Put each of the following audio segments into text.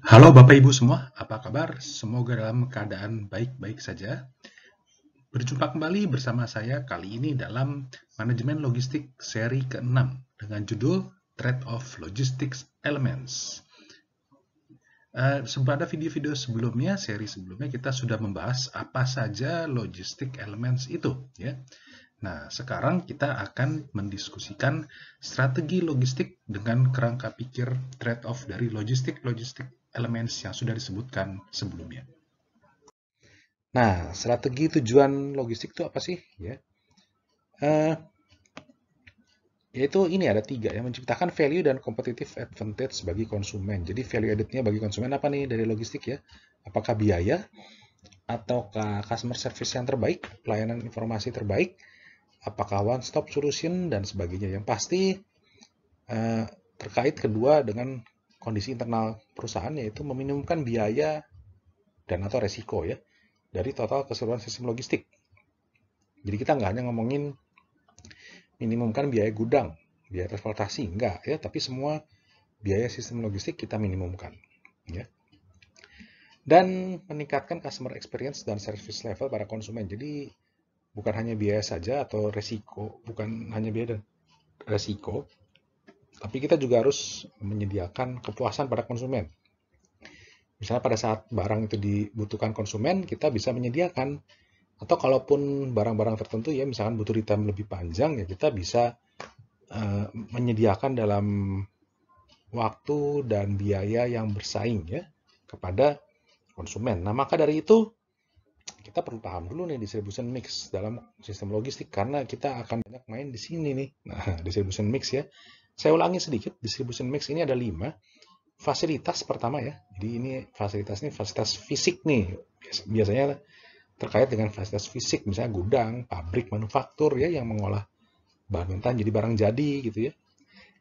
Halo Bapak Ibu semua, apa kabar? Semoga dalam keadaan baik-baik saja. Berjumpa kembali bersama saya kali ini dalam Manajemen Logistik seri ke-6 dengan judul Trade-off Logistics Elements. Pada video-video sebelumnya, seri sebelumnya kita sudah membahas apa saja logistic elements itu, ya. Nah, sekarang kita akan mendiskusikan strategi logistik dengan kerangka pikir trade-off dari logistic elements yang sudah disebutkan sebelumnya. Nah, strategi tujuan logistik itu apa sih? Ya, eh, yaitu ini ada tiga ya, menciptakan value dan competitive advantage bagi konsumen. Jadi value added-nya bagi konsumen apa nih dari logistik ya? Apakah biaya, ataukah customer service yang terbaik, pelayanan informasi terbaik, apakah one stop solution dan sebagainya. Yang pasti terkait kedua dengan kondisi internal perusahaan, yaitu meminimumkan biaya dan atau resiko ya dari total keseluruhan sistem logistik. Jadi kita nggak hanya ngomongin minimumkan biaya gudang, biaya transportasi, enggak ya, tapi semua biaya sistem logistik kita minimumkan ya. Dan meningkatkan customer experience dan service level para konsumen. Jadi bukan hanya biaya saja atau resiko, bukan hanya biaya dan resiko, tapi kita juga harus menyediakan kepuasan pada konsumen. Misalnya pada saat barang itu dibutuhkan konsumen, kita bisa menyediakan. Atau kalaupun barang-barang tertentu ya, misalkan butuh lead time lebih panjang, ya kita bisa menyediakan dalam waktu dan biaya yang bersaing ya kepada konsumen. Nah, maka dari itu kita perlu paham dulu nih distribution mix dalam sistem logistik karena kita akan banyak main di sini nih. Nah, distribution mix ya. Saya ulangi sedikit, distribution mix ini ada 5. Fasilitas pertama ya. Jadi ini fasilitas fisik nih. Biasanya terkait dengan fasilitas fisik, misalnya gudang, pabrik, manufaktur ya yang mengolah bahan mentah jadi barang jadi gitu ya.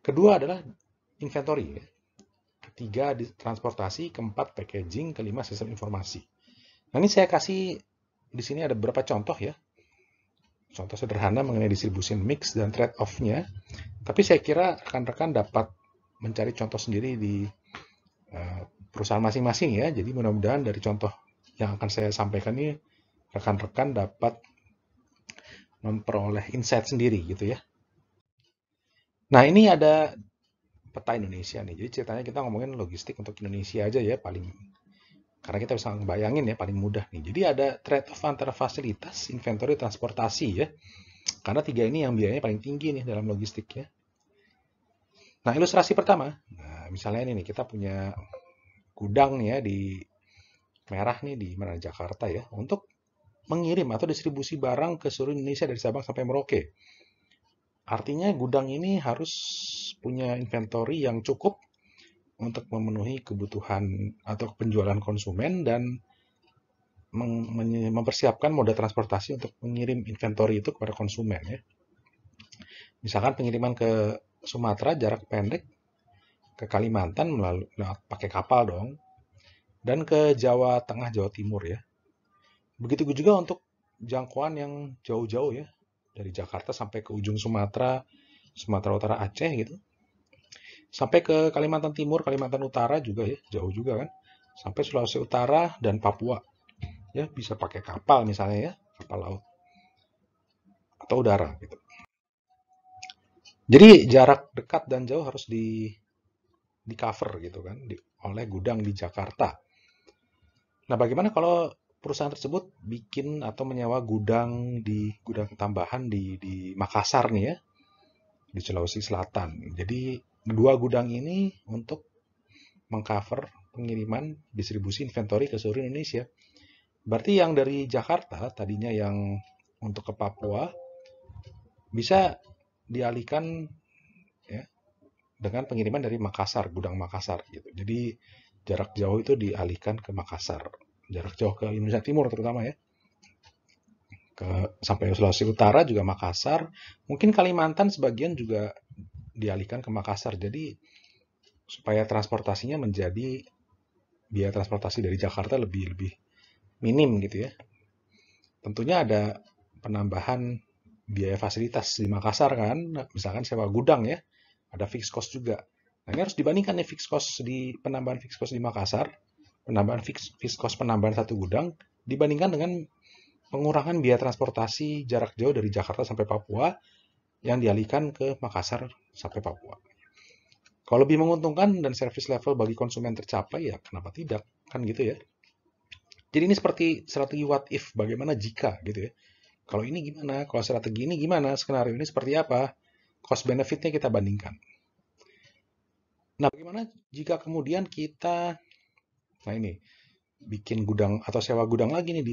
Kedua adalah inventory ya. Ketiga transportasi, keempat packaging, kelima sistem informasi. Nah, ini saya kasih di sini ada beberapa contoh ya. Contoh sederhana mengenai distribution mix dan trade-off-nya. Tapi saya kira rekan-rekan dapat mencari contoh sendiri di perusahaan masing-masing ya. Jadi mudah-mudahan dari contoh yang akan saya sampaikan ini rekan-rekan dapat memperoleh insight sendiri gitu ya. Nah, ini ada peta Indonesia nih. Jadi ceritanya kita ngomongin logistik untuk Indonesia aja ya paling, karena kita bisa ngebayangin ya paling mudah nih. Jadi ada trade-off antara fasilitas, inventory, transportasi ya. Karena tiga ini yang biayanya paling tinggi nih dalam logistik ya. Nah, ilustrasi pertama. Nah, misalnya ini nih kita punya gudang nih ya di merah nih di mana Jakarta ya untuk mengirim atau distribusi barang ke seluruh Indonesia dari Sabang sampai Merauke. Artinya gudang ini harus punya inventory yang cukup untuk memenuhi kebutuhan atau penjualan konsumen dan mempersiapkan moda transportasi untuk mengirim inventory itu kepada konsumen ya. Misalkan pengiriman ke Sumatera jarak pendek, ke Kalimantan melalui pakai kapal dong, dan ke Jawa Tengah, Jawa Timur ya. Begitu juga untuk jangkauan yang jauh-jauh ya, dari Jakarta sampai ke ujung Sumatera, Sumatera Utara Aceh gitu. Sampai ke Kalimantan Timur, Kalimantan Utara juga ya, jauh juga kan. Sampai Sulawesi Utara dan Papua. Ya, bisa pakai kapal misalnya ya, kapal laut atau udara gitu. Jadi jarak dekat dan jauh harus di cover gitu kan oleh gudang di Jakarta. Nah, bagaimana kalau perusahaan tersebut bikin atau menyewa gudang tambahan di Makassar nih ya, di Sulawesi Selatan. Jadi dua gudang ini untuk mengcover pengiriman distribusi inventory ke seluruh Indonesia. Berarti yang dari Jakarta tadinya yang untuk ke Papua bisa dialihkan ya dengan pengiriman dari Makassar, gudang Makassar gitu. Jadi jarak jauh itu dialihkan ke Makassar. Jarak jauh ke Indonesia Timur terutama ya. Sampai Sulawesi Utara juga Makassar. Mungkin Kalimantan sebagian juga dialihkan ke Makassar. Jadi supaya transportasinya menjadi biaya transportasi dari Jakarta lebih minim gitu ya. Tentunya ada penambahan biaya fasilitas di Makassar kan, misalkan sewa gudang ya, ada fixed cost juga. Nah, ini harus dibandingkan nih penambahan fixed cost di Makassar, penambahan fixed cost penambahan satu gudang dibandingkan dengan pengurangan biaya transportasi jarak jauh dari Jakarta sampai Papua yang dialihkan ke Makassar sampai Papua. Kalau lebih menguntungkan dan service level bagi konsumen tercapai, ya kenapa tidak? Kan gitu ya. Jadi ini seperti strategi what if, bagaimana jika gitu ya. Kalau ini gimana? Kalau strategi ini gimana? Skenario ini seperti apa? Cost benefitnya kita bandingkan. Nah, bagaimana jika kemudian kita, nah ini, bikin gudang atau sewa gudang lagi nih di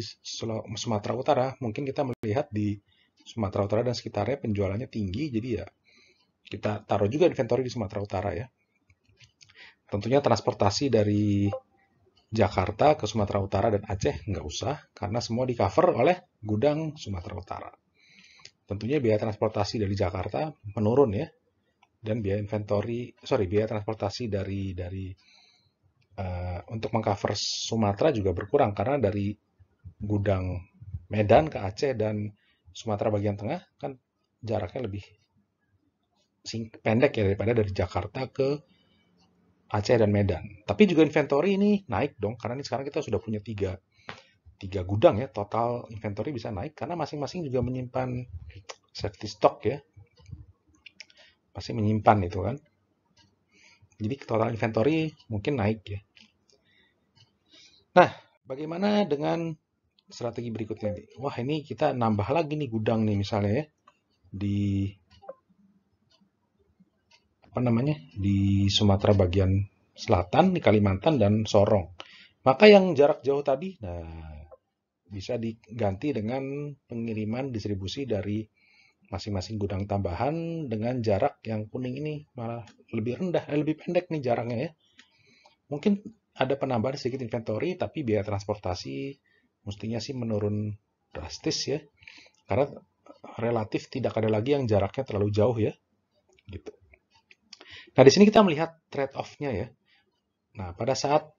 Sumatera Utara. Mungkin kita melihat di Sumatera Utara dan sekitarnya penjualannya tinggi, jadi ya kita taruh juga inventory di Sumatera Utara ya. Tentunya transportasi dari Jakarta ke Sumatera Utara dan Aceh nggak usah, karena semua di cover oleh gudang Sumatera Utara. Tentunya biaya transportasi dari Jakarta menurun ya, dan biaya transportasi dari untuk mengcover Sumatera juga berkurang, karena dari gudang Medan ke Aceh dan Sumatera bagian tengah kan jaraknya lebih pendek ya daripada dari Jakarta ke Aceh dan Medan. Tapi juga inventory ini naik dong, karena ini sekarang kita sudah punya tiga gudang ya, total inventory bisa naik karena masing-masing juga menyimpan safety stock ya, pasti menyimpan itu kan. Jadi total inventory mungkin naik ya. Nah, bagaimana dengan strategi berikutnya nih? Wah, ini kita nambah lagi nih gudang nih misalnya ya di di Sumatera bagian selatan, di Kalimantan dan Sorong. Maka yang jarak jauh tadi, nah bisa diganti dengan pengiriman distribusi dari masing-masing gudang tambahan dengan jarak yang kuning ini malah lebih rendah, lebih pendek nih jaraknya ya. Mungkin ada penambahan sedikit inventory, tapi biaya transportasi mestinya sih menurun drastis ya, karena relatif tidak ada lagi yang jaraknya terlalu jauh ya, gitu. Nah, di sini kita melihat trade-off-nya ya. Nah, pada saat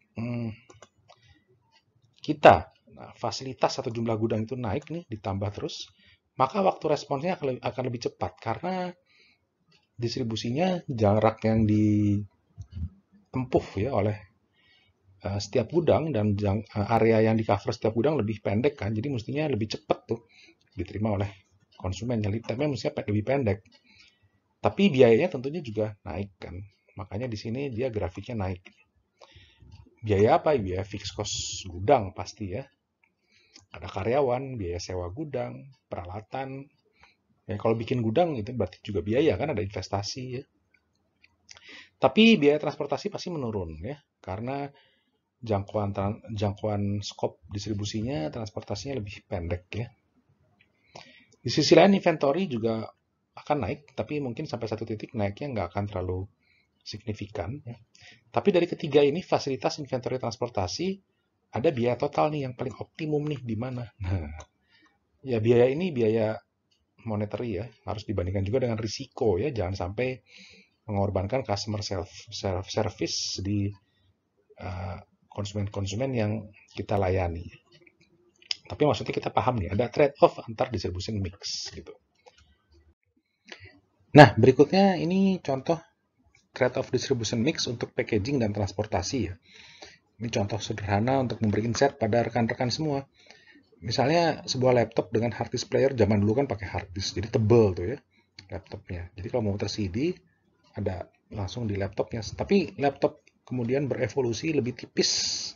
fasilitas atau jumlah gudang itu naik nih, ditambah terus, maka waktu responsnya akan lebih cepat karena distribusinya jarak yang ditempuh ya oleh setiap gudang dan area yang di cover setiap gudang lebih pendek kan, jadi mestinya lebih cepat tuh diterima oleh konsumen. Lead time-nya mestinya lebih pendek. Tapi biayanya tentunya juga naik kan. Makanya di sini dia grafiknya naik. Biaya apa? Biaya fixed cost gudang pasti ya. Ada karyawan, biaya sewa gudang, peralatan. Ya kalau bikin gudang itu berarti juga biaya kan, ada investasi ya. Tapi biaya transportasi pasti menurun ya, karena jangkauan skop distribusinya, transportasinya lebih pendek ya. Di sisi lain inventory juga akan naik, tapi mungkin sampai satu titik naiknya nggak akan terlalu signifikan. Ya. Tapi dari ketiga ini, fasilitas inventory transportasi, ada biaya total nih yang paling optimum nih di mana. Nah, ya biaya ini biaya monetary ya, harus dibandingkan juga dengan risiko ya, jangan sampai mengorbankan customer service di konsumen-konsumen yang kita layani. Tapi maksudnya kita paham nih, ada trade-off antar distribution mix gitu. Nah, berikutnya ini contoh trade-off distribution mix untuk packaging dan transportasi ya. Ini contoh sederhana untuk memberi insight pada rekan-rekan semua. Misalnya sebuah laptop dengan hard disk player, zaman dulu kan pakai hard disk, jadi tebel tuh ya laptopnya. Jadi kalau mau muter CD, ada langsung di laptopnya. Tapi laptop kemudian berevolusi lebih tipis.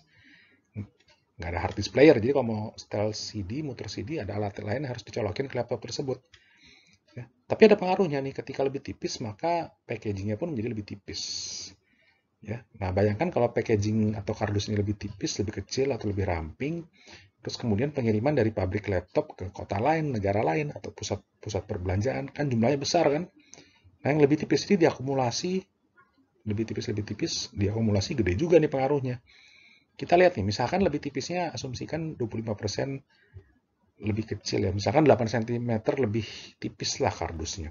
Nggak ada hard disk player, jadi kalau mau setel CD, muter CD, ada alat lain yang harus dicolokin ke laptop tersebut. Ya. Tapi ada pengaruhnya nih, ketika lebih tipis maka packagingnya pun menjadi lebih tipis. Ya. Nah, bayangkan kalau packaging atau kardus ini lebih tipis, lebih kecil atau lebih ramping, terus kemudian pengiriman dari pabrik laptop ke kota lain, negara lain, atau pusat perbelanjaan, kan jumlahnya besar kan. Nah, yang lebih tipis ini diakumulasi, lebih tipis, diakumulasi gede juga nih pengaruhnya. Kita lihat nih, misalkan lebih tipisnya asumsikan 25% lebih kecil ya, misalkan 8 cm lebih tipis lah kardusnya.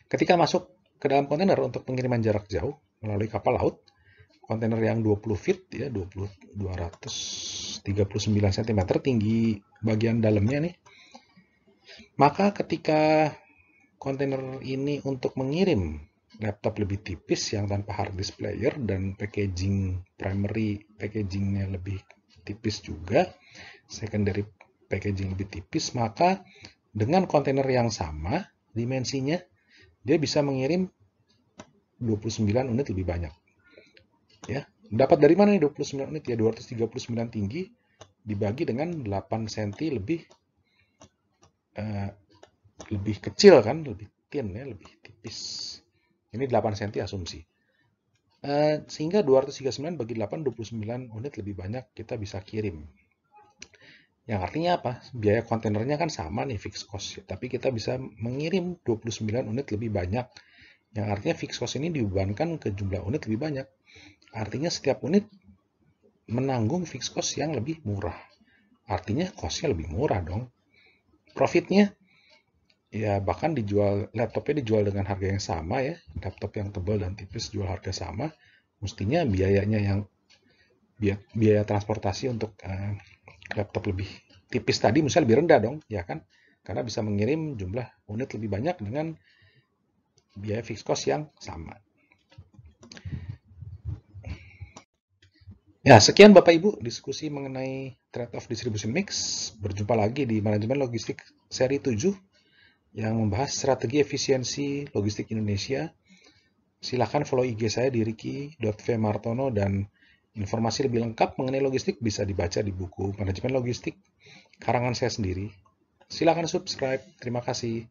Ketika masuk ke dalam kontainer untuk pengiriman jarak jauh melalui kapal laut, kontainer yang 20 feet ya, 239 cm tinggi bagian dalamnya nih, maka ketika kontainer ini untuk mengirim laptop lebih tipis yang tanpa hard disk player dan packaging primary packagingnya lebih tipis juga, secondary packaging lebih tipis, maka dengan kontainer yang sama dimensinya dia bisa mengirim 29 unit lebih banyak. Ya, dapat dari mana nih 29 unit ya? 239 tinggi dibagi dengan 8 cm lebih kecil kan, lebih thin ya, lebih tipis. Ini 8 cm asumsi. Sehingga 239 bagi 8, 29 unit lebih banyak kita bisa kirim. Yang artinya apa? Biaya kontainernya kan sama nih, fixed cost. Tapi kita bisa mengirim 29 unit lebih banyak. Yang artinya fixed cost ini dibebankan ke jumlah unit lebih banyak. Artinya setiap unit menanggung fixed cost yang lebih murah. Artinya cost-nya lebih murah dong. Profitnya ya bahkan laptopnya dijual dengan harga yang sama ya, laptop yang tebal dan tipis jual harga sama, mestinya biayanya yang biaya transportasi untuk laptop lebih tipis tadi misalnya lebih rendah dong, ya kan, karena bisa mengirim jumlah unit lebih banyak dengan biaya fixed cost yang sama. Ya, sekian Bapak Ibu diskusi mengenai trade-off distribution mix. Berjumpa lagi di Manajemen Logistik seri 7 yang membahas strategi efisiensi logistik Indonesia. Silakan follow IG saya di ricky.vmartono dan informasi lebih lengkap mengenai logistik bisa dibaca di buku Manajemen Logistik karangan saya sendiri. Silakan subscribe. Terima kasih.